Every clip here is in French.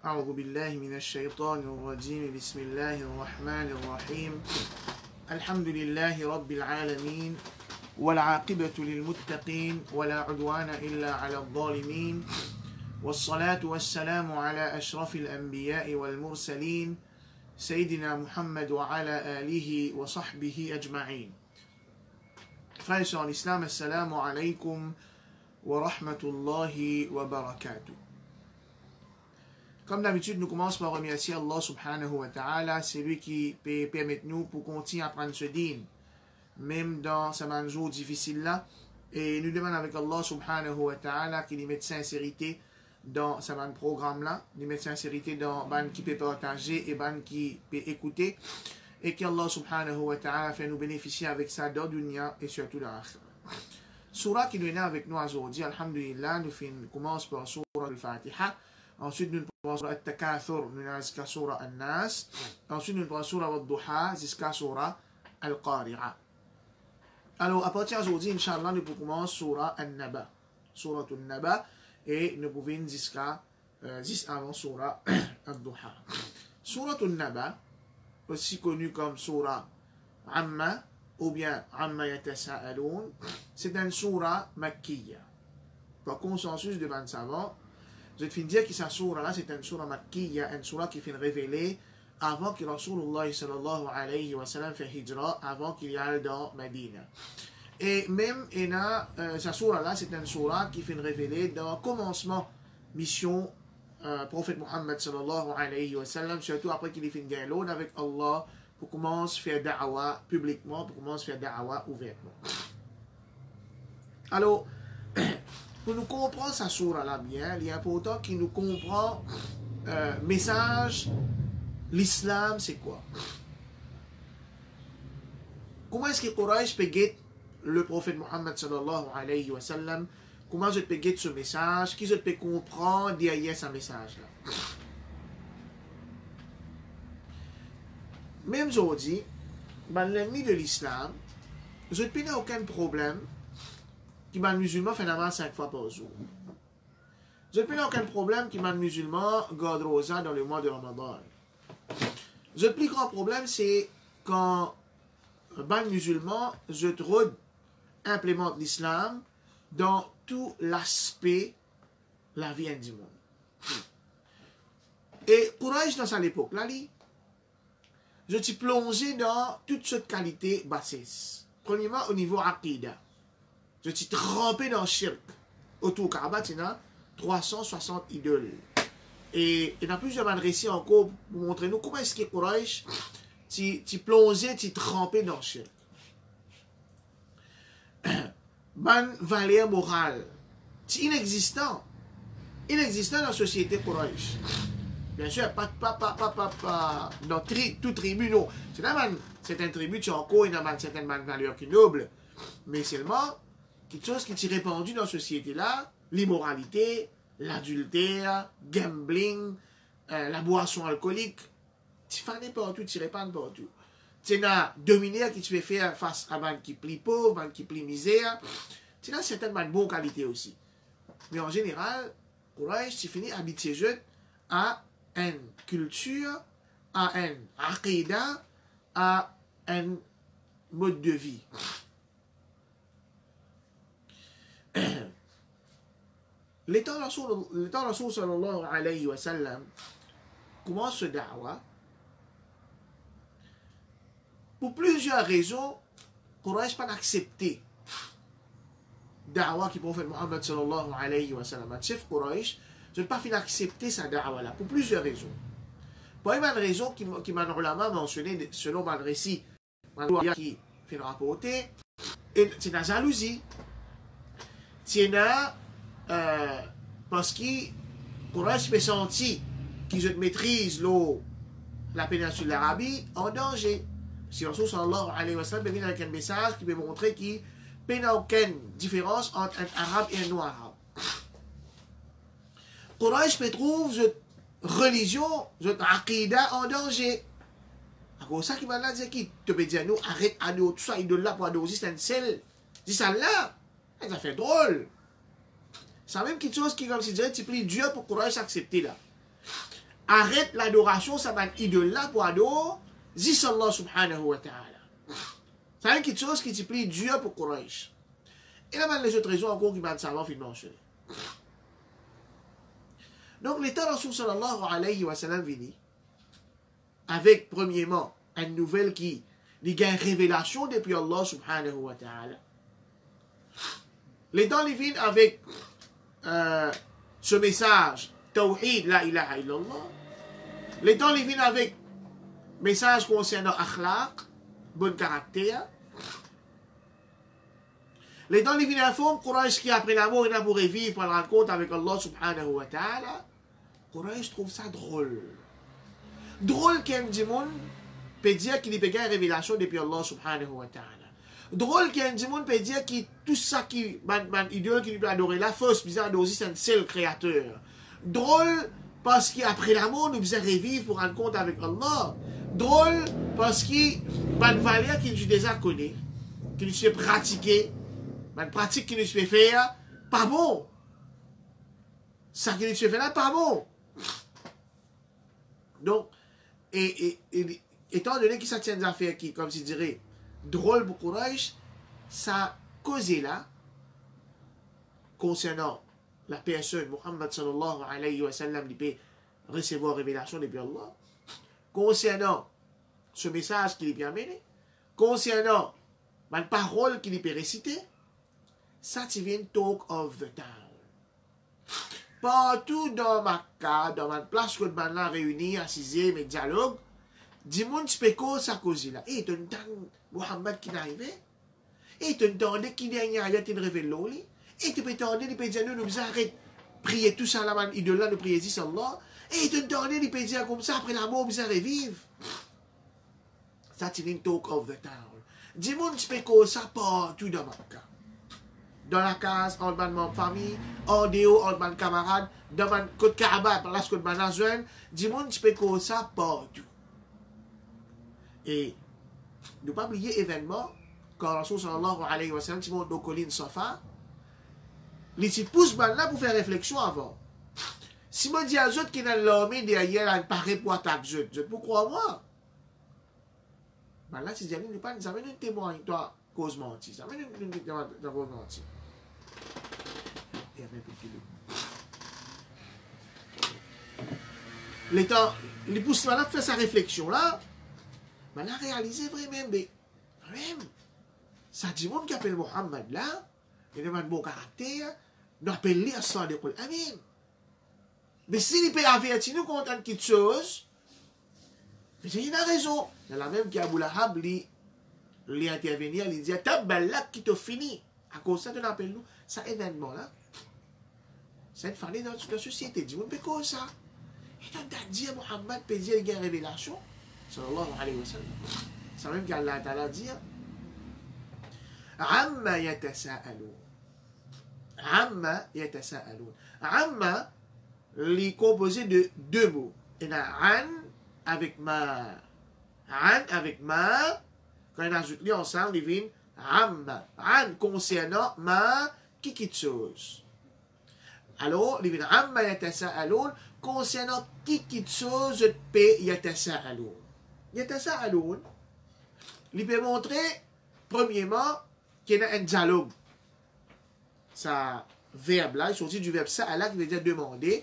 أعوذ بالله من الشيطان الرجيم بسم الله الرحمن الرحيم الحمد لله رب العالمين والعاقبة للمتقين ولا عدوان إلا على الظالمين والصلاة والسلام على أشرف الأنبياء والمرسلين سيدنا محمد وعلى آله وصحبه أجمعين. Frères et sœurs en islam, assalamu alaikum wa rahmatullahi wa barakatuh. Comme d'habitude, nous commençons par remercier Allah subhanahu wa ta'ala. C'est lui qui peut permettre nous pour continuer à prendre ce dîn, même dans ce jour difficile là. Et nous demandons avec Allah subhanahu wa ta'ala qu'il y mette sincérité dans ce programme là, qu'il mette sincérité dans ban qui peut partager et ban qui peut écouter. Et qu'Allah subhanahu wa ta'ala fait nous bénéficier avec ça dans le dunya et surtout dans l'akhirah. Surah qui nous est avec nous aujourd'hui, alhamdulillah, nous commençons par Surah al-Fatiha. Ensuite, nous prenons Surah al-Takathur, nous allons jusqu'à Surah al-Nas. Ensuite, nous prenons Surah al-Duha jusqu'à Surah al-Qari'a. Alors, à partir d'aujourd'hui, Inch'Allah, nous commençons Surah al-Naba. Surah al-Naba, et nous pouvons jusqu'à juste avant Surah al-Duha. Surah al-Naba, aussi connu comme Surah Amma ou bien Amma Yatasa'aloun, c'est une Surah Makkiya. Par consensus de ban savants, je vais dire que cette Surah-là, c'est une Surah Makkiya, une Surah qui fait révéler avant que Rasulullah sallallahu alayhi wa sallam fait hijra, avant qu'il y aille dans Medina. Et même, cette Surah-là, c'est une Surah qui fait révéler dans le commencement mission prophète Muhammad sallallahu alayhi wa sallam, surtout après qu'il ait fait une dialogue avec Allah pour commencer à faire da'wa publiquement, pour commencer à faire da'wa ouvertement. Alors, pour nous comprendre cette surah-là bien, il est important qu'il nous comprenne message, l'islam c'est quoi? Comment est-ce que Quraysh peut guider le prophète Muhammad sallallahu alayhi wa sallam? Comment je peux guider ce message? Qui je peux comprendre derrière ce message-là? Même aujourd'hui, l'ennemi de l'islam, je n'ai aucun problème qui m'a musulman fait namaz 5 fois par jour. Je n'ai aucun problème qui m'a musulman garde rosa dans le mois de Ramadan. Le plus grand problème, c'est quand ban musulman, je trouve implémente l'islam dans tout l'aspect de la vie du monde. Et Quraysh dans cette époque-là, je suis plongé dans toute cette qualité bassesse. Premièrement, au niveau Aqidah. Je suis trempé dans le shirk. Autour de Kaaba, il y a 360 idoles. Et il y a plusieurs récits encore pour montrer nous comment est-ce que Quraysh tu plongé, tu trempé dans le shirk. Ban valeur morale. C'est inexistant. Inexistant dans la société Quraysh. Bien sûr, pas dans toute tribu, non. C'est un tribu qui a encore une certaine valeur qui est noble. Mais seulement, quelque chose qui est répandu dans la société-là, l'immoralité, l'adultère, gambling, la boisson alcoolique, tu fais partout, tu répands partout. Tu as dominé qui tu peux faire face à un qui plie pauvre, un qui plie misère. Tu as certaines bonnes qualités aussi. Mais en général, Quraysh, tu finis habitué à une culture, à un aqidah, à un mode de vie. L'état Rasoul sallallahu alayhi wa sallam commence ce da'wa. Pour plusieurs raisons, Quraysh n'a pas accepté da'wa qui prophète Muhammad sallallahu alayhi wa sallam. Chef Quraysh, je n'ai pas fini d'accepter sa da'wa là, pour plusieurs raisons. Pour une raison qui m'a mentionné selon mon récit, qui fait rapporter, c'est la jalousie. C'est parce que Quraysh peut sentir qu'ils maîtrisent la péninsule d'Arabie en danger. Si Rasul sallallahu alayhi wa sallam vient avec un message qui peut montrer qu'il n'y a aucune différence entre un arabe et un non-arabe. Quraysh peut trouver cette religion, cette aqidah en danger. Alors ça qui m'a dit qu'il te peut dire nous arrête à nous tout ça idole là pour adorer c'est un seul. Dis ça là, ça fait drôle. C'est même quelque chose qui comme si dirait tu pries Dieu pour Quraysh accepter là. arrête l'adoration, ça va être idole là pour adorer, zis Allah subhanahu wa ta'ala. C'est quelque chose qui te plie Dieu pour Quraysh. Et là, les autres raisons encore qui vont savoir finalement mentionner. Donc, l'état Rasul sallallahu alayhi wa sallam vini, avec, premièrement, une nouvelle qui a une révélation depuis Allah subhanahu wa ta'ala. L'état vient avec ce message, Tawhid, la ilaha illallah. L'état vient avec message concernant akhlaq, bon caractère. Les temps, les vignes informent, Quraysh qui après la mort, il a pour revivre, pour le rencontre avec Allah subhanahu wa ta'ala. Quraysh trouve ça drôle. Drôle qu'un démon peut dire qu'il y a une révélation depuis Allah subhanahu wa ta'ala. Drôle qu'un démon peut dire que tout ça qui, idole qui lui peut adorer là, fausse, bizarre adorer, c'est un seul créateur. Drôle parce qu'après la mort, nous devons revivre pour rendre compte avec Allah. Drôle parce qu'il y a une valeur qu'il nous déjà connaît, qu'il nous fait pratiquer, une pratique qu'il nous fait faire, pas bon. Ça qu'il nous fait faire là, pas bon. Donc, étant donné que ça tient des affaires qui, comme je dirais, drôle pour Quraysh, ça causé là, concernant la personne, Muhammad sallallahu alayhi wa sallam, il peut recevoir révélation depuis Allah, concernant ce message qu'il peut amener, concernant la parole qu'il peut réciter, ça tu viens talk of the town. Partout dans ma cas, dans ma place que nous avons réunis, assisés, mes dialogues, du monde spéco ça cause là. Et tu entends Muhammad qui est arrivé. Et tu entends qu'il y a une ayat qui révèle l'eau. Et tu peux entendre les pédiens nous arrêtent prier tout ça là, idole là, nous prier ici Allah. Et tu entends les pédiens comme ça, après la mort, nous revivre. Ça tu viens talk of the town. Du monde spéco ça partout dans ma cas. Dans la case, en ma famille, en dehors, en ma camarade, dans ma côte Kaaba, par là, ce que je m'en ai du monde qui peut causer ça partout. Et, ne pas oublier événement, quand Rasul sallallahu alayhi wa sallam, tu montes dans colline Safa, les petits pouces là pour faire réflexion avant. Si je dis à eux qui dans l'armée derrière, il paraît pour attaquer eux, pourquoi moi? Ben là, si je dis, pas, ça veut dire témoin, toi, cause menti, ça veut dire témoin menti. L'état, les pouces là fait sa réflexion là, mais là réalisé vraiment, mais même, ça dit monde qui appelle Mohammed là, il a un bon caractère, nous appelle à ça de Qul Amin. Mais s'il peut avertir nous contre une petite chose, il a raison. C'est la même qui a Abu Lahab, lui intervenir, il dit, Tabbalak qui t'a fini. À cause de ça, on appelle nous, ça événement là. C'est une famille dans la société. Dis-moi, mais quoi ça? Et donc, dit Muhammad peut dire qu'il y a une révélation. Sallallahu alayhi wa sallam. C'est même qu'Allah Ta'ala dit Amma yatasa'aloun. Amma yatasa'aloun. Amma, il est composé de deux mots. Il y a an avec ma. An avec ma. Quand on ajoute les ensemble, il vient Amma. An concernant ma qui quitte chose. Alors, il vient Amma yatasa'aloun concernant qui chose peut yatasa'aloun. Yatasa'aloun, il peut montrer, premièrement, qu'il y a un dialogue. Ça, verbe là, il sortit du verbe sa'ala qui veut dire demander.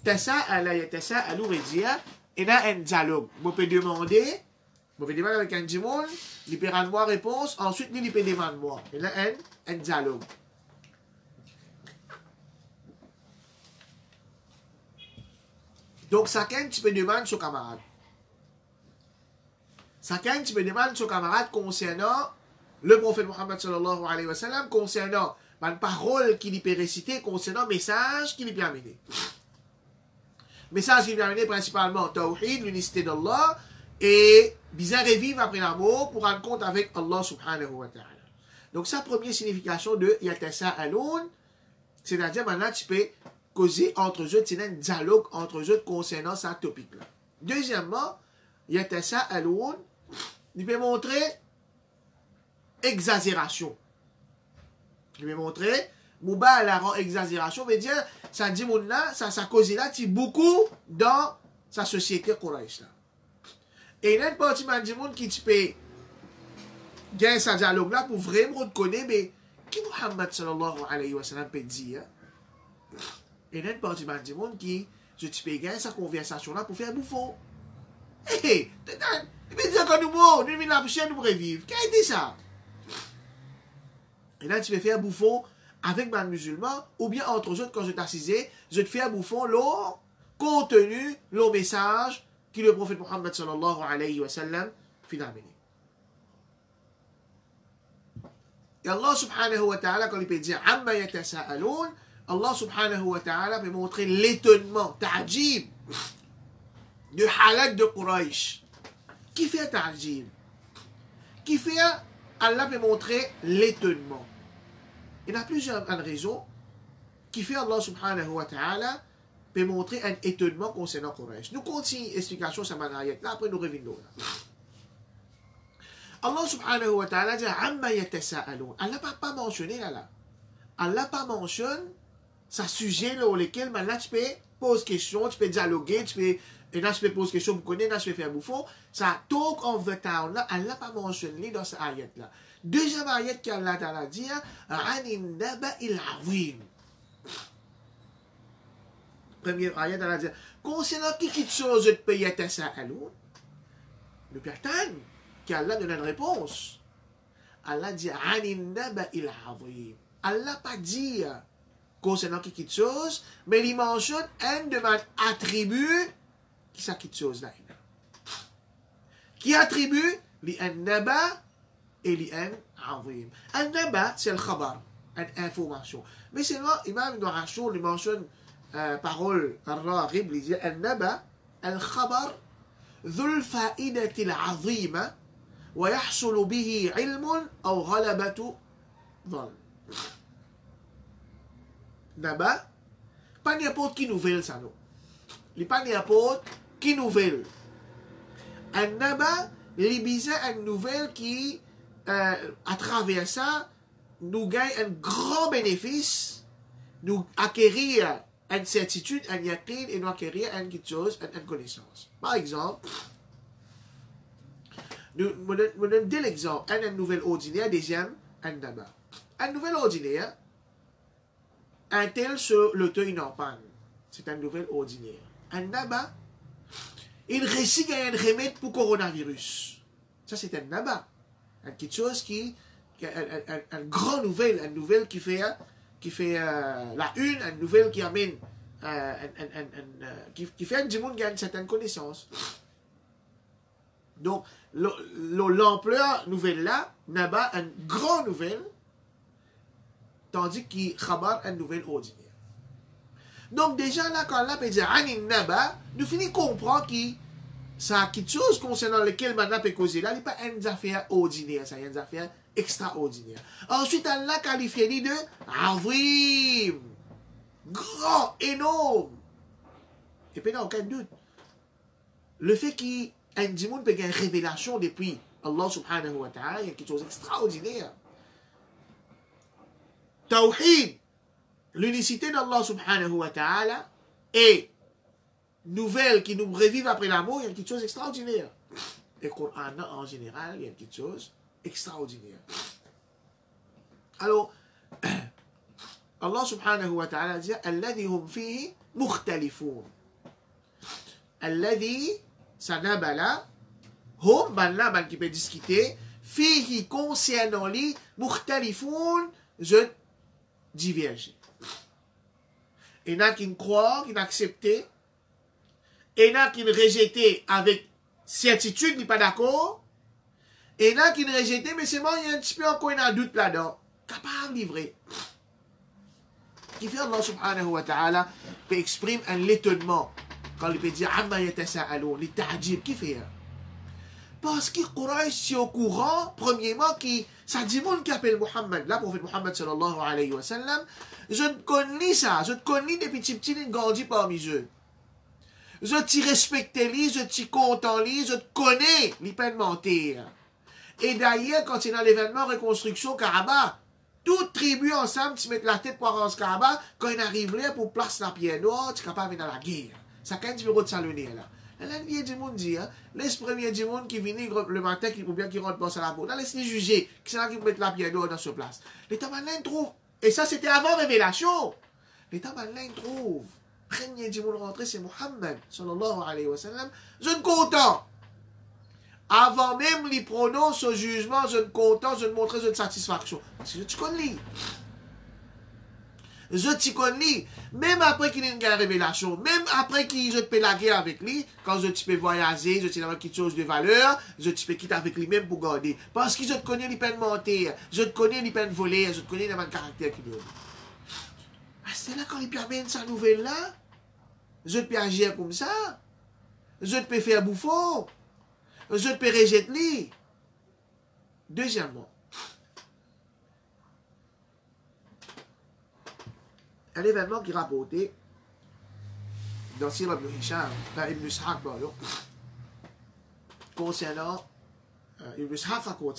Tasa'ala yatasa'aloun veut dire, il y a un dialogue. Vous pouvez demander, vous pouvez demander avec un dimon, il peut rendre moi réponse, ensuite, il peut demander moi. Il y a un dialogue. Donc, chacun, tu peux demander son camarade. Chacun, tu peux demander son camarade concernant le prophète Muhammad sallallahu alayhi wa sallam, concernant une parole qu'il peut réciter, concernant le message qu'il peut amener. Message qu'il peut amener principalement Tawhid, l'unicité d'Allah, et bizarre et vivre après la mort pour rendre compte avec Allah subhanahu wa ta'ala. Donc, sa première signification de yatasa'aloun, c'est-à-dire maintenant tu peux causer entre eux, c'est un dialogue entre eux concernant ce topic-là. Deuxièmement, yatasa'aloun, il peut montrer exagération. Il peut montrer mubalaghah, exagération, veut dire, ça dit là, ça cause là, tu beaucoup dans sa société Quraysh là. Et il y a une partie du monde qui peut gagner sa dialogue là pour vraiment reconnaître mais qui Muhammad sallallahu alayhi wa sallam peut dire. Et il y a une partie du monde qui je peux gagner sa conversation là pour faire bouffon. Hé, tu peux dire que nous mourons, nous venons la prochaine, nous revivre. Qu'est-ce que c'est ça? Et là, tu peux faire bouffon avec un musulman, ou bien entre autres, quand je t'assisais, je te fais bouffon le contenu, le message que le prophète Muhammad sallallahu alayhi wa sallam fit amener. Et Allah subhanahu wa ta'ala, quand il peut dire Amma yatasa'aloun, Allah subhanahu wa ta'ala peut montrer l'étonnement, ta'jib, du halak de Quraysh. Qui fait ta'jib? Qui fait, Allah peut montrer l'étonnement. Il y a plusieurs raisons qui fait Allah subhanahu wa ta'ala peut montrer un étonnement concernant Quraysh. Nous continuons l'explication sur cette ayat là, après nous revenons là. Allah subhanahu wa ta'ala dit Amma yatasa'aloun. Allah n'a pas mentionné là. Allah n'a pas mentionné ce sujet là, auquel maintenant tu peux poser question, tu peux dialoguer, tu peux. Et là, je peux poser question, vous connaissez, là, je peux faire bouffon. Ça, talk of the town, là, Allah n'a pas mentionné dans cette ayat-là. Deuxième ayat qu'Allah t'a dit, Anin naba il azim. Première ayat, Allah dit, concernant qui chose de payer à ça à l'eau, le patan, qu'Allah donne une réponse. Allah dit, Anin naba il azim. Allah n'a pas dit concernant qui chose, mais il mentionne un de mes attributs. Qui ça qui chose là? Qui attribue l'an-naba et l'an-azim. An-naba, c'est le khabar, une information. Mais c'est là, Imam Ibn Ashur lui mentionne parole al-Raghib, il dit an-naba, al-khabar, ذو الفائدة العظيمة ويحصل به علم أو غلبة ظن. Naba, pas n'importe qui nouvelle ça non. Il n'y a pas n'importe qui nouvelle. Un naba, il y a une nouvelle qui, à travers ça, nous gagne un grand bénéfice, nous acquérir une certitude, un yaqin, et nous acquérir une chose, une connaissance. Par exemple, nous donnons deux exemples. Un nouvelle ordinaire, deuxième, un naba. Un nouvelle ordinaire, un tel sur le teuil en panne. C'est un nouvelle ordinaire. Un naba, il récite un remède pour le coronavirus. Ça, c'est un naba. Quelque chose qui, une grande nouvelle, une nouvelle qui fait la une, une nouvelle qui amène, qui fait du monde gagne certaines connaissances. Donc, l'ampleur nouvelle là, naba, une grande nouvelle, tandis qu'il khabar une nouvelle ordinaire. Donc déjà là, quand Allah peut dire Anin Naba, nous finissons comprendre que ça a quelque chose concernant lequel maintenant peut causer là, il n'est pas une affaire ordinaire, ça y est une affaire extraordinaire. Ensuite, Allah qualifie de Azim, grand, énorme. Et puis, il n'y a aucun doute. Le fait qu'un monde peut avoir une révélation depuis Allah subhanahu wa ta'ala, il y a quelque chose d'extraordinaire. Tawhid, l'unicité d'Allah subhanahu wa ta'ala et nouvelle qui nous revive après la mort, il y a quelque chose d'extraordinaire. Et le Coran en général, il y a quelque chose d'extraordinaire. Alors, Allah subhanahu wa ta'ala dit Alladhi hum fihi mukhtalifoun. Alladhi, ça n'a pas là, hum, ban là, ban qui peut discuter, fihi concernant lui, mukhtalifoun, je diverge. Il y en a qui croient, qui n'acceptent, et il y en a qui rejettent avec certitude, n'est pas d'accord, et il y en a qui rejettent, mais c'est bon, il y a un petit peu encore un doute là-dedans, capable de livrer. Qui fait Allah subhanahu wa ta'ala peut exprimer un étonnement quand il peut dire Amma yatasa'aloun, les ta'jib, qui fait? Parce que Quraysh est au courant, premièrement, qui ça dit monde qui appelle Muhammad, là, prophète Muhammad sallallahu alayhi wa sallam, je te connais ça, je te connais depuis petit, il grandit parmi eux. Je t'y respecte lui, je t'y content lui, je te connais, il peut mentir. Et d'ailleurs, quand il y a l'événement reconstruction Kaaba, toute tribu ensemble, tu mets la tête pour arranger Kaaba, quand il arrive là pour placer la pierre noire, tu es capable d'aller dans la guerre. Ça quand même numéro de salonner là. Et là, il y a du monde dit, laisse premier du monde qui vient le matin, ou bien qui rentre dans la porte. Là, laisse-les juger. C'est là qui mettre la pierre d'or dans ce place. L'état malin trouve. Et ça, c'était avant révélation. L'état malin trouve. Premier du monde rentré, c'est Muhammad, sallallahu alayhi wa sallam. Je ne content. Avant même les prononce au jugement, je ne content, je ne montre de satisfaction. Parce que je te connais. Je te connais. Même après qu'il y ait une révélation, même après qu'il je te paie la guerre avec lui, quand je te peux voyager, je te donne quelque chose de valeur, je te peux quitter avec lui même pour garder. Parce que je te connais, il peut mentir, je te connais, il peut voler, je te connais dans mon caractère qu'il a. C'est là quand il permet sa nouvelle là, je te peux agir comme ça, je te peux faire bouffon, je te peux rejeter lui. Deuxièmement, un événement qui est rapporté dans Sirah ibn Hisham, Ibn Ishaq, concernant Ibn Ishaq rapporte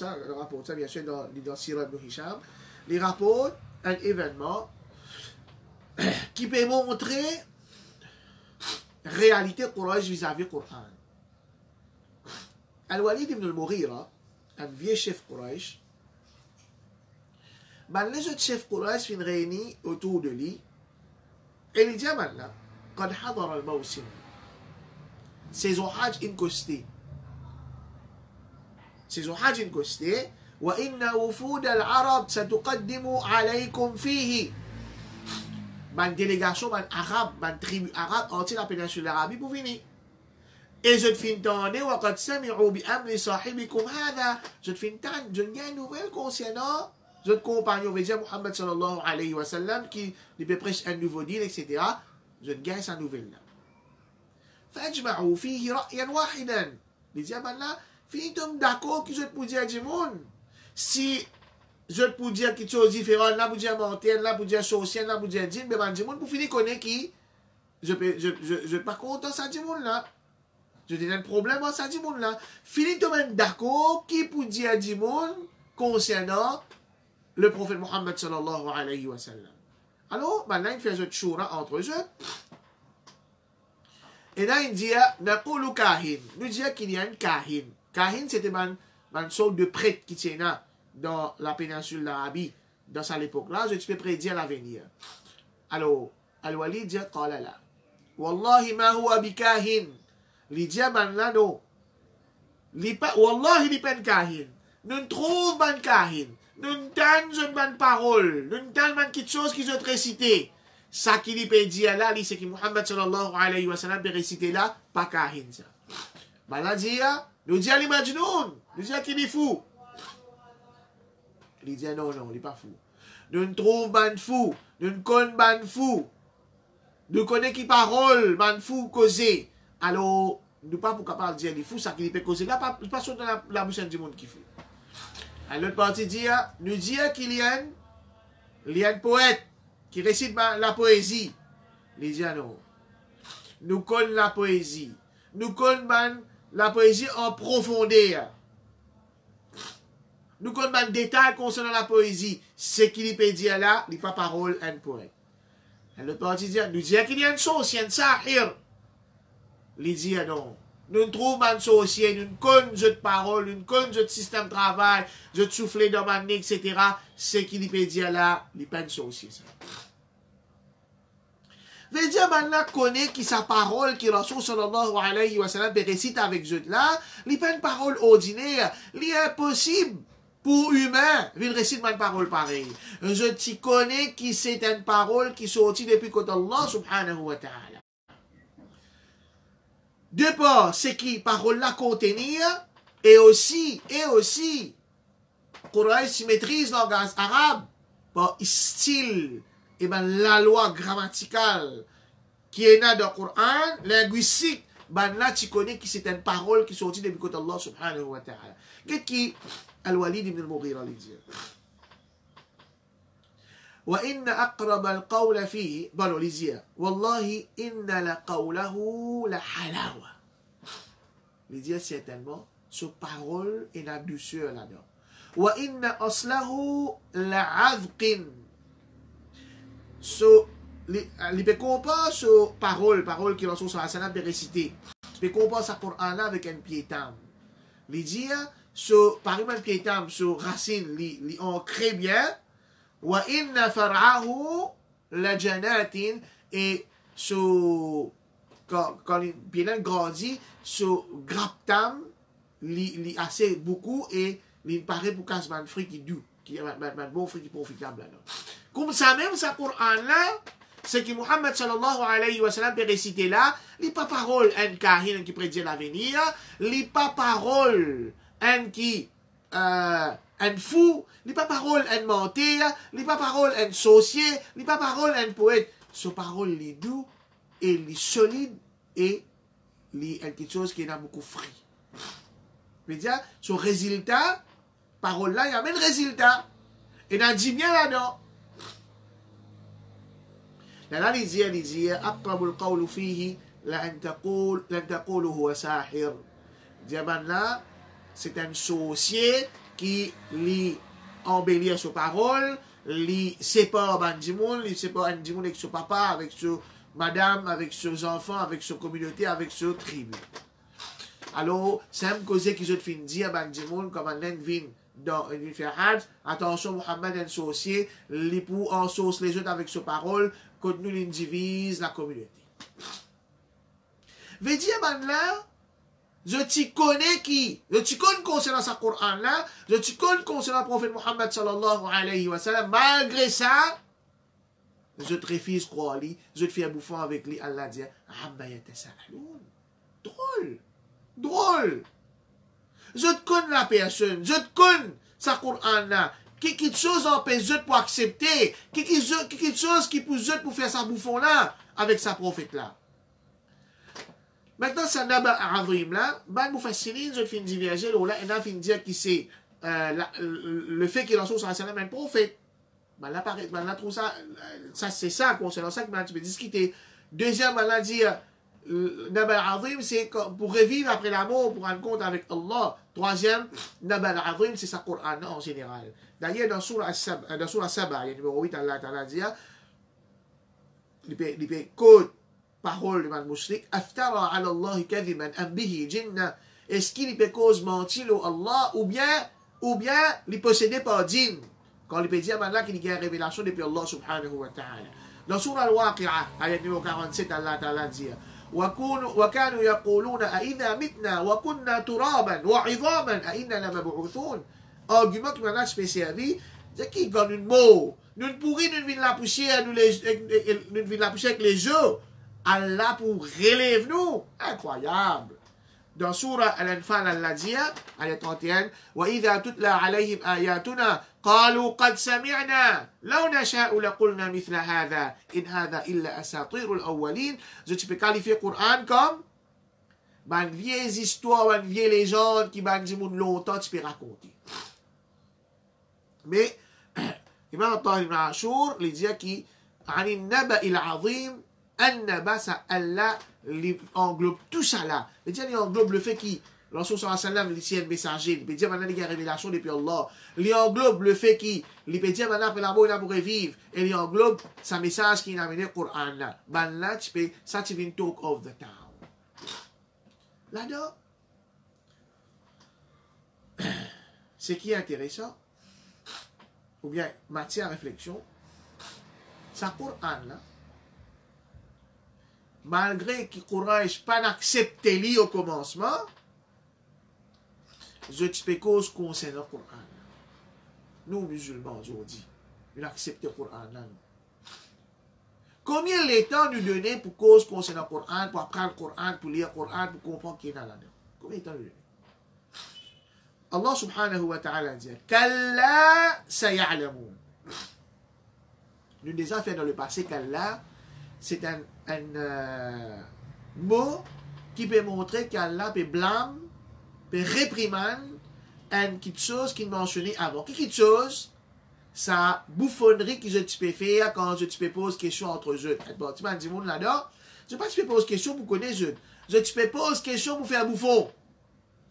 ça bien sûr dans Sirah ibn Hisham, il rapporte un événement qui peut montrer réalité Quraysh vis-à-vis Qur'an. Al-Walid ibn al-Mughira, un vieux chef Quraysh, les autres chefs Quraysh sont réunis autour de lui et il dit maintenant, قد حضر الموسم, saison Hajj incostée. saison Hajj incostée, وإن وفود العرب ستقدم عليكم فيه. Une délégation arabe, une tribu arabe entière la péninsule d'Arabie pour venir. Et je te fais entendre, وقد سمعوا بأمر صاحبكم هذا. Je te fais entendre, je gagne une nouvelle concernant notre compagnon, veut dire Muhammad sallallahu alayhi wa sallam, qui lui prêche un nouveau deal, etc. Je gagne sa nouvelle là. فأجمعوا فيه رأيا واحدا. Il dit, là, finissons d'accord que je peux dire du monde. Si je peux dire quelque chose de différent, là, pour dire montagne, là, pour dire sorcière, là, pour dire djinn, mais du monde, pour finir, connaître qui, je ne pas content ça du monde là. Je dis un problème à ça du monde là. Finissons d'accord qui peut dire du monde concernant le prophète Mohammed sallallahu alayhi wa sallam. Alors, maintenant, il fait un choura entre eux. Et là, il dit, Naqulu kahin. Nous disons qu'il y a un kahin. Kahin, c'était une sorte de prêtre qui tient là, dans la péninsule d'Arabie, dans cette époque-là. Je peux prédire l'avenir. Alors, Al-Walid dit, qala la. Wallahi ma huwa bi kahin. Il dit, là, non. Wallahi, il n'est pas un kahin. Nous trouvons un kahin. Nous n'entendons une parole. Nous n'entendons quelque chose qui est récité. Ça qui lui peut dire là, c'est que Muhammad sallallahu alayhi wa sallam peut réciter là, pas kahin ça. Ben là, nous disons les majnoun, nous disons qu'il est fou. Il dit non, il n'est pas fou. Nous trouvons ban fou, nous connaissons ban fou. Nous connaissons qui parole, ban fou causé. Alors, nous pas pour capable de dire les fous, ça qui lui peut causer là, pas sur la bouche du monde qui fou. À l'autre partie dit, nous disons qu'il y a un poète qui récite la poésie. Il dit non. Nous connaissons la poésie. Nous connaissons la poésie en profondeur. Nous connaissons des détails concernant la poésie. Ce qu'il peut dire là, il n'est pas parole un poète. À l'autre partie dit, nous disons qu'il y a une chose, il y a un sahir. Il dit non. Nous trouvons un sorcier, nous connaissons notre parole, nous connaissons notre système de travail, notre souffler dans ma nez, etc. Ce qu'il peut dire là, il n'est pas un sorcier. Veut dire maintenant connaît qui sa parole, qui Rasul sallallahu alayhi wa sallam récite avec eux là, il n'est pas une parole ordinaire, il est impossible pour humain, il récite une parole pareille. Je t'y connais qui c'est une parole qui sortit depuis côté Allah subhanahu wa ta'ala. De part, c'est qui parole là contenir, et aussi, Quraysh maîtrise le langage arabe, par style, et ben la loi grammaticale qui est là dans le Coran, linguistique, ben là tu connais que c'est une parole qui sortit depuis côté Allah subhanahu wa ta'ala. Qu'est-ce qui Al-Walid ibn al-Mughira lui dit? وإن أقرب القول فيه بلو لزيا والله إن لقوله لحلاوة. لزيا certainement ce parole et la douceur là-dedans. وإن أصله لعذق. So, il peut comparer ce parole qui Rasul sallallahu alayhi wa sallam récité. tu peux comparer ce Coran-là avec un piétam. Il dit, sur, par exemple, un piétam, sur racine, il ancré bien, wa inna far'ahu la janatin, et sur, quand le piétam grandit, sur graptam, il assez beaucoup, et il paraît pour casse un fruit qui doux, qui est un bon fruit qui est profitable là. Comme ça même, ce Coran-là, c'est que Muhammad sallallahu alayhi wa sallam peut réciter là, les pas parole un kahin qui prédit l'avenir, les pas parole un qui un fou, les pas parole un menteur, les pas parole un sorcier, les pas parole un poète. Ce parole les doux et les solides et les quelque chose qui a beaucoup frit. Je veux dire, ce résultat, parole là, il y a même résultat. Et on dit bien là-dedans. Là, il dit, أقرب القول فيه لأن تقول هو ساحر. Diaban là, c'est un sorcier qui lui embellit ses paroles, lui sépare Bandimoun, lui sépare Bandimoun avec son papa, avec son madame, avec ses enfants, avec sa communauté, avec sa tribu. Alors, c'est un cause qui se fait dire à Bandimoun comme un vin dans une hajj, attention, Muhammad est un sorcier, lui pour en sauce les autres avec ses paroles, quand nous les divise la communauté. Veut dire, là, je t'y connais qui? Je t'y connais concernant ce Coran-là, je t'y connais concernant le prophète Muhammad sallallahu alayhi wa sallam, malgré ça, je te refuse croire lui, je te fais un bouffon avec lui, Allah dit, drôle, drôle. Je te connais la personne, je te connais ce Coran-là, quelque chose empêche pour accepter, quelque chose qui pousse pour faire sa bouffon-là, avec sa prophète-là. Maintenant, ça n'a pas Azim là, ben Moufassirin, je fin diverger, là, et fin dire que c'est le fait qu'il en soit un prophète. Ben là, trouve ça, c'est ça, concernant ça que tu peux discuter. Deuxième, ben là, dire, Nabal Azim, c'est pour revivre après la mort, pour rendre compte avec Allah. Troisième, Nabal Azim, c'est sa Coran en général. D'ailleurs, dans Surah Saba, il y a numéro 8, Allah dit, il peut code parole de man mushrik, aftara ala Allah kadhiban am bihi jinna. Est-ce qu'il peut cause mentir au Allah ou bien il possédé par djinn? Quand il peut dire maintenant qu'il y a une révélation depuis Allah subhanahu wa ta'ala. Dans Surah Al-Waqi'ah, ayat numéro 47, Allah ta'ala dit, وكانوا يقولون أئذا متنا وكنا ترابا وعظاما أئنا لمبعوثون. Argument qui maintenant se fait servir, c'est qu'il gagne une mot. Nous ne pourrions nous vivre la poussière, nous vivre la poussière avec les œufs. Allah pour relève nous. Incroyable. Dans Surah Al-Anfal, Allah dit, ayat 31, وَإِذَا تُتْلَى عَلَيْهِمْ آيَاتُنَا قَالُوا قَدْ سَمِعْنَا لَوْ نَشَاءُ لَقُلْنَا مِثْلَ هَذَا إِنْ هَذَا إِلَّا أَسَاطِيرُ الْأَوَّلِينَ. Je peux qualifier le Coran comme une vieille histoire, une vieille légende qui m'a dit longtemps tu peux raconter. Mais, Imam al-Tahir ibn Ashur, il dit qu'il عن النبأ العظيم النبأ Allah englobe tout ça là. Il englobe le fait qu'il, Rasul sallallahu alayhi wa sallam, il est un messager, il peut dire maintenant qu'il y a une révélation depuis Allah. Il englobe le fait qu'il peut dire maintenant après la mort, il a pour revivre. Et il englobe sa message qui a amené le Coran là. Ben là, tu peux, ça tu viens talk of the town. Là-dedans, ce qui est intéressant, ou bien matière à réflexion, ça Coran là, malgré que Quraysh pas accepté lui au commencement, je te peux cause concernant le Coran. Nous, musulmans, aujourd'hui, nous acceptons le Coran. Combien de temps nous donnons pour cause concernant le Coran, pour apprendre le Coran, pour lire le Coran, pour comprendre qui est là-dedans? Combien de temps nous donnons? Allah subhanahu wa ta'ala dit, Kalla saya'lamoun. Nous avons déjà fait dans le passé qu'Allah, c'est un mot qui peut montrer qu'Allah peut blâmer, peut réprimander quelque chose qu'il mentionnait avant. Quelque chose, ça bouffonnerie que je peux faire quand je te pose question entre eux. Bon, tu m'as dit, mon là-dedans, je ne sais pas si tu peux poser question pour connaître eux. Je te pose question pour faire bouffon.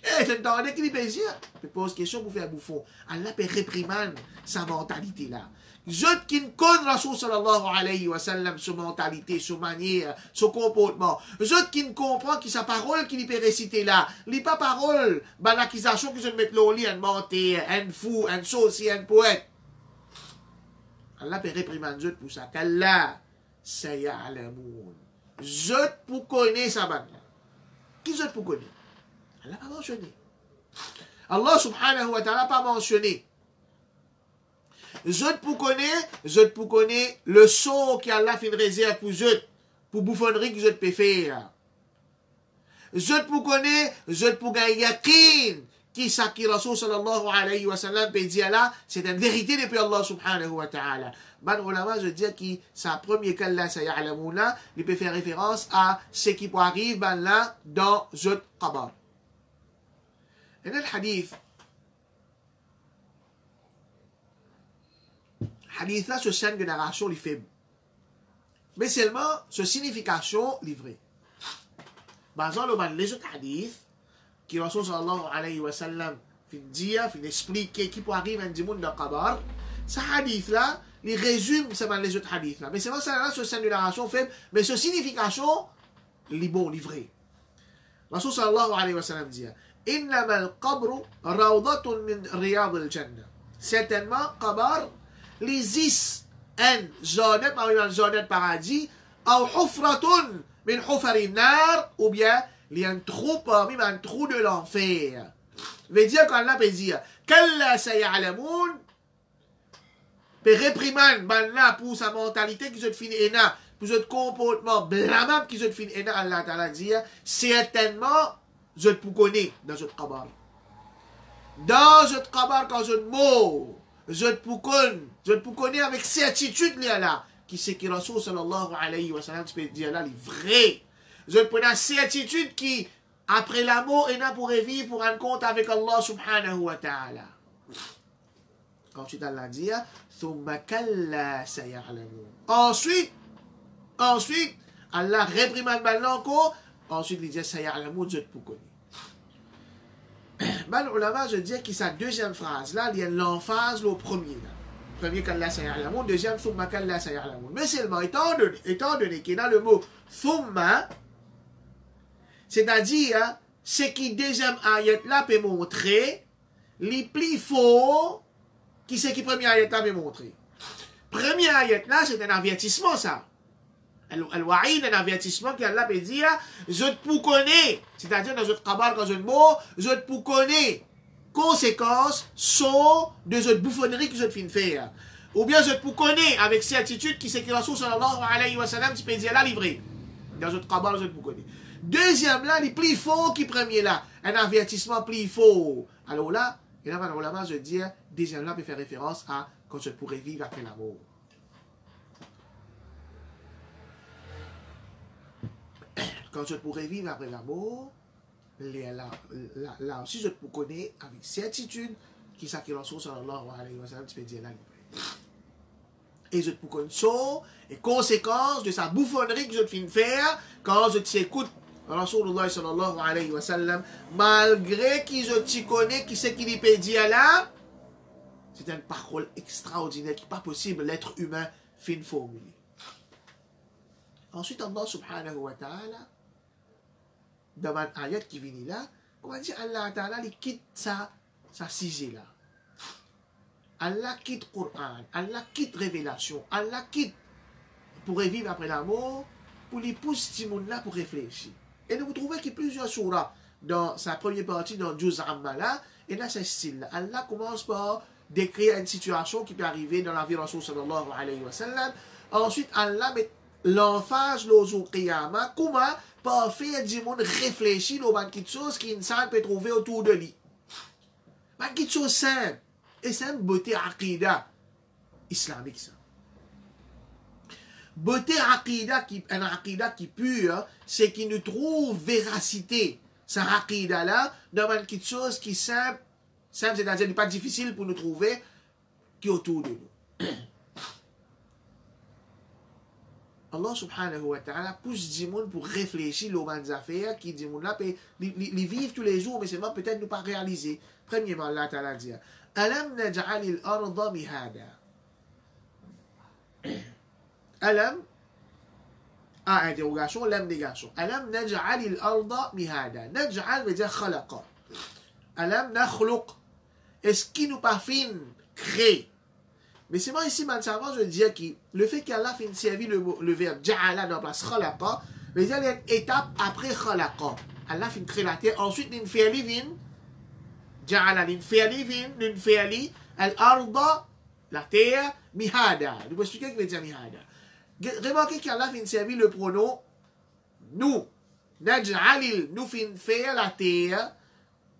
Eh, t'entendais qu'il plaisir? Je pose question pour faire bouffon. Allah peut réprimer sa mentalité là. Je qui ne connais Rasul sallallahu alayhi wa sallam, sa mentalité, sa manière, son comportement. Je qui ne comprend que sa parole qu'il peut réciter là. Lis pas parole, ben l'accusation que je mets au lit, un menteur, un fou, un saucier, un poète. Allah peut réprimer je pour ça. Qu'Allah, ça y a l'amour. Je pour connaître sa bande là. Qui je pour connaître? Allah n'a pas mentionné. Allah subhanahu wa ta'ala n'a pas mentionné. Je pour connaître le sort qu'Allah fait une réserve pour je, pour bouffonnerie que je peux faire. Je pour gagner yakin, qui ça qui Rasul sallallahu alayhi wa sallam peut dire là, c'est une vérité depuis Allah subhanahu wa ta'ala. Ben, ulama, je dis que sa premier qu'Allah saya'alamouna, il peut faire référence à ce qui peut arriver ben là dans Zut Qabar. Et dans le hadith là, ce scène de narration est faible. Mais seulement, ce signification livrée. Par exemple, les autres hadiths, qui Rasul sallallahu alayhi wa sallam fin dire, fin expliquer qui peut arriver dans le monde de Qabar, ce hadith là, il résume les autres hadiths là. Mais seulement ça là, ce scène de narration faible, mais ce signification, il est bon, livré. Rasul sallallahu alayhi wa sallam dit, إنما القبر روضة من رياض الجنة. Certainement, Qabar, les is en jardin parmi les jardins de paradis, ou hufratun min hufari nar, ou bien il y a un trou parmi un trou de l'enfer. Veut dire qu'Allah peut dire, qu'Allah saya'alamoun, peut réprimer là pour sa mentalité qui se finit ena, pour ce comportement blâmable qui se finit ena, Allah ta'ala dit, certainement, je te connais dans ce Qabar. Dans ce Qabar, quand je meurs, je te connais avec certitude là, qui c'est que Rasul sallallahu alayhi wa sallam peut dire là, il vrai. Je te connais certitude qui, après la mort, est là pour revivre, pour rendre compte avec Allah subhanahu wa ta'ala. Ensuite, Allah dit, thumma kalla saya'lamun. Ensuite, Allah réprimande encore. Ensuite, il dit, saya'lamun, je te connais. Ben, ulama, je dis que sa deuxième phrase, là, il y a l'emphase au premier. Là. Premier, qu'Allah saya'lamun. Deuxième, thumma kalla saya'lamun. Mais seulement, étant donné qu'il y a le mot thumma, c'est-à-dire, ce qui deuxième ayat là peut montrer, les plus faux, qui c'est qui premier ayat là peut montrer. Premier ayat là, c'est un avertissement, ça. Al-Wa'id, un avertissement qu'Allah peut dire, je te connais, c'est-à-dire dans notre Qabar, quand je mot, je te connais, conséquences sont de cette bouffonnerie que je te fais faire. Ou bien je te connais avec certitude qui c'est que Rasul sallallahu alayhi wa sallam, tu peux dire là livré. Dans notre Qabar, je te connais. Deuxième là, les plus faux qui premier là, un avertissement plus faux. Alors là, et là, malheureusement, je dis, deuxième là peut faire référence à quand je pourrais vivre après la mort. Quand je pourrais vivre après la mort, là aussi je te connais avec certitude qui ça qui Rasul sallallahu alayhi wa sallam, tu peux dire là livré. Et je te connais ça, et conséquence de sa bouffonnerie que je te fais faire quand je t'écoute. Rasulullah sallallahu alayhi wa sallam, malgré qui je t'y connais, qui c'est qu'il peut dire là, c'est une parole extraordinaire qui n'est pas possible, l'être humain fin formulé. Ensuite, Allah subhanahu wa ta'ala, dans un ayat qui vient là, comment dire Allah ta'ala, il quitte sa sujet là. Allah quitte Coran, Allah quitte révélation, Allah quitte pour vivre après la mort, pour les pousser ce monde là pour réfléchir. Et vous trouvez qu'il y a plusieurs surahs dans sa première partie, dans Juz Amma là, et là c'est ce style. Allah commence par décrire une situation qui peut arriver dans la vie de Rasul sallallahu alayhi wa sallam. Ensuite, Allah met l'emphase au jour Qiyamah, comment par faire du monde réfléchir aux petites choses qu'insan peut trouver autour de lui. Petites choses simples. Et c'est une beauté aqida islamique ça. Beauté aqida un aqida qui pure, c'est qu'il nous trouve véracité. C'est un aqida là, dans une petite chose qui est simple, c'est-à-dire pas difficile pour nous trouver, qui est autour de nous. Allah subhanahu wa ta'ala pousse du monde pour réfléchir aux bonnes affaires qui du monde là, les vivent tous les jours, mais seulement peut-être ne pas réaliser. Premièrement, Allah ta'ala dit Alam naj'alil arda mihada. Alam, interrogation, lam négation. Alam naj'alil arda mihada. Naj'al veut dire khalaqa. Alam nakhluq. Est-ce qu'il nous pas fin créé? Mais c'est moi ici, je veux dire que le fait qu'Allah fin servi le verbe ja'ala dans la place khalaqa, veut dire une étape après khalaqa. Allah fin créé la terre, ensuite il fait vin, ja'ala il fait vin, il fait al-arda, la terre, mihada. Je vais expliquer ce que veut dire mihada. Remarquez qu'Allah fin servi le pronom nous. Naj'alil, nous fin faire la terre,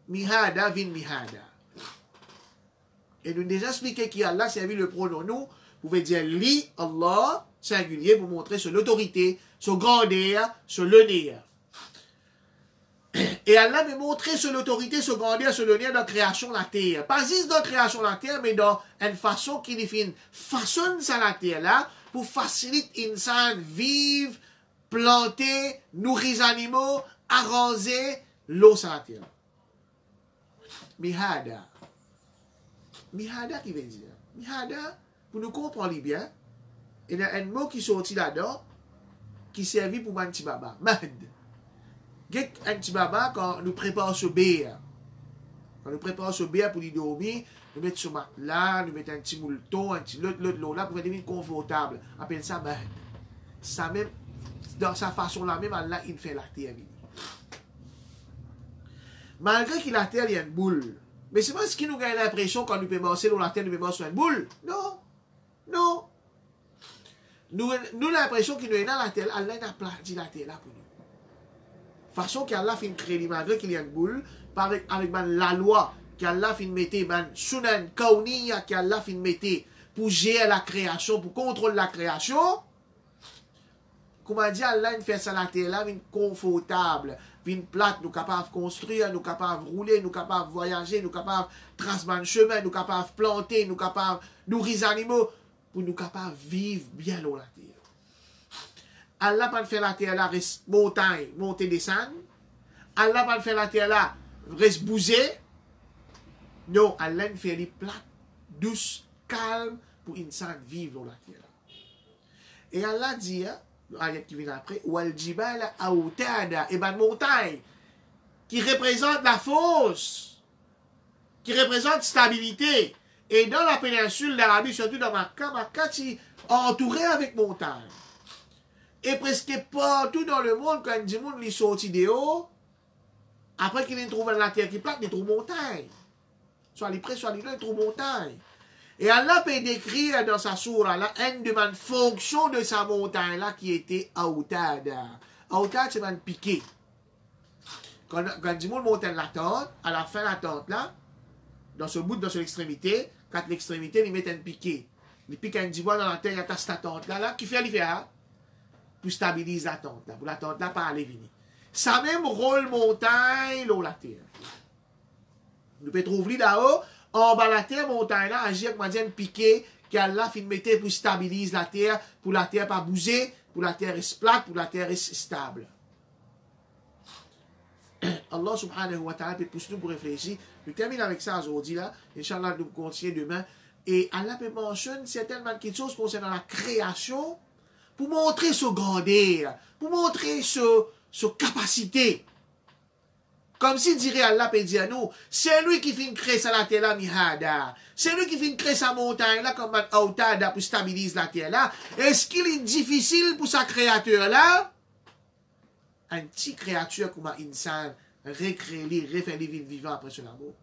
mihada, vin mihada. Et nous déjà expliqué qu'Allah servi le pronom nous, vous pouvez dire li, Allah, singulier, pour montrer sur l'autorité, sur grandeur, sur l'honneur. Et Allah m'a montré sur l'autorité, sur grandeur, sur l'honneur dans la création de la terre. Pas juste dans la création de la terre, mais dans une façon qui définit, façonne ça la terre là, pour faciliter l'insan vivre, planter, nourrir les animaux, arroser l'eau sur la terre. Mihada. Mihada qui veut dire? Mihada, pour nous comprendre bien, il y a un mot qui sortit là-dedans, qui servit pour un petit baba. Mahd. Un petit baba, quand nous préparons ce béa, quand nous préparons ce béa pour lui dormir, nous mettons ce matelas, nous mettons un petit moulton, un petit l'autre là, pour faire devenir confortable. On appelle ça mahd. Ça même, dans sa façon là même, Allah, il fait la terre. Malgré qu'il a terre, il y a une boule. Mais c'est pas ce qui nous gagne l'impression quand nous pouvons marcher dans la terre, nous pouvons marcher sur une boule. Non. Non. Nous l'impression qu'il nous est dans la terre, Allah a dit la terre là pour nous. Façon qu'Allah fait créer, malgré qu'il y a une boule, avec la loi qu'Allah fait mettre, sunan kauniya qu'Allah fait mettre pour gérer la création, pour contrôler la création. Comment dire, Allah fait ça la terre là, confortable. Une plate, nous capables de construire, nous capables de rouler, nous capables de voyager, nous capables de tracer le chemin, nous capables de planter, nous capables de nourrir les animaux, pour nous capables de vivre bien dans la terre. Allah pas faire la terre là, reste montagne, monter, descendre. Allah pas faire la terre là, reste bouger. Non, Allah fait les plates, douces, calmes, pour une sainte vivre dans la terre. Et Allah dit, ayat qui vient après, wal jibala autada, et ben montagne, qui représente la force, qui représente stabilité. Et dans la péninsule d'Arabie, surtout dans Makka, c'est entouré avec montagne. Et presque partout dans le monde, quand du monde les sorti de haut, après qu'il trouve la terre qui plate, il trouve montagne. Soit les près, soit les deux, il trouve montagne. Et Allah peut décrire dans sa sourate là une de mes fonctions de sa montagne là qui était Autada. Autada, c'est un piqué. Quand du monde monte la tente, à la fin de la tente là, dans ce bout, dans son extrémité, quand l'extrémité, il met un piqué. Il pique un divoire dans la terre, il y a cette tente là, qui fait l'hiver pour stabiliser la tente là, pour la tente là pas aller venir. Ça même rôle montagne dans la terre. Nous pouvons trouver là-haut. En bas la terre, montagne là, agir comme un piqué qu'Allah fin mettre pour stabiliser la terre, pour la terre pas bouger, pour la terre reste plate, pour la terre reste stable. Allah subhanahu wa ta'ala peut pousser nous pour réfléchir. Nous terminons avec ça aujourd'hui là. Inch'Allah, nous continuons demain. Et Allah peut mentionner certainement quelque chose concernant la création pour montrer sa grandeur, pour montrer sa capacité. Comme s'il dirait Allah peut dire nous, c'est lui qui fait créer ça la terre là, mihada. C'est lui qui fait créer sa montagne là, comme un autada pour stabiliser la terre là. Est-ce qu'il est difficile pour sa créature là? Un petit créature comme un insan, recréer, refaire des vies vivantes après son amour.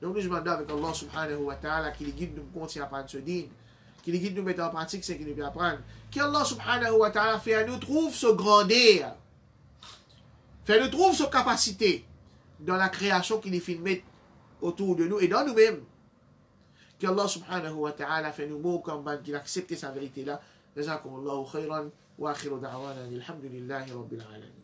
Donc nous demandons avec Allah subhanahu wa ta'ala qui les guide nous continuer à apprendre ce dîne, qui les guide nous mettre en pratique ce qu'il nous veut apprendre. Qu'Allah subhanahu wa ta'ala fait à nous trouve ce grandeur. Fait nous trouve sa capacité dans la création qu'il est filmé autour de nous et dans nous-mêmes. Qu'Allah subhanahu wa ta'ala fait nous mots comme qu'il accepte sa vérité là. Jazakumullahu khairan wa akhiru da'wana alhamdulillahi rabbil alamin.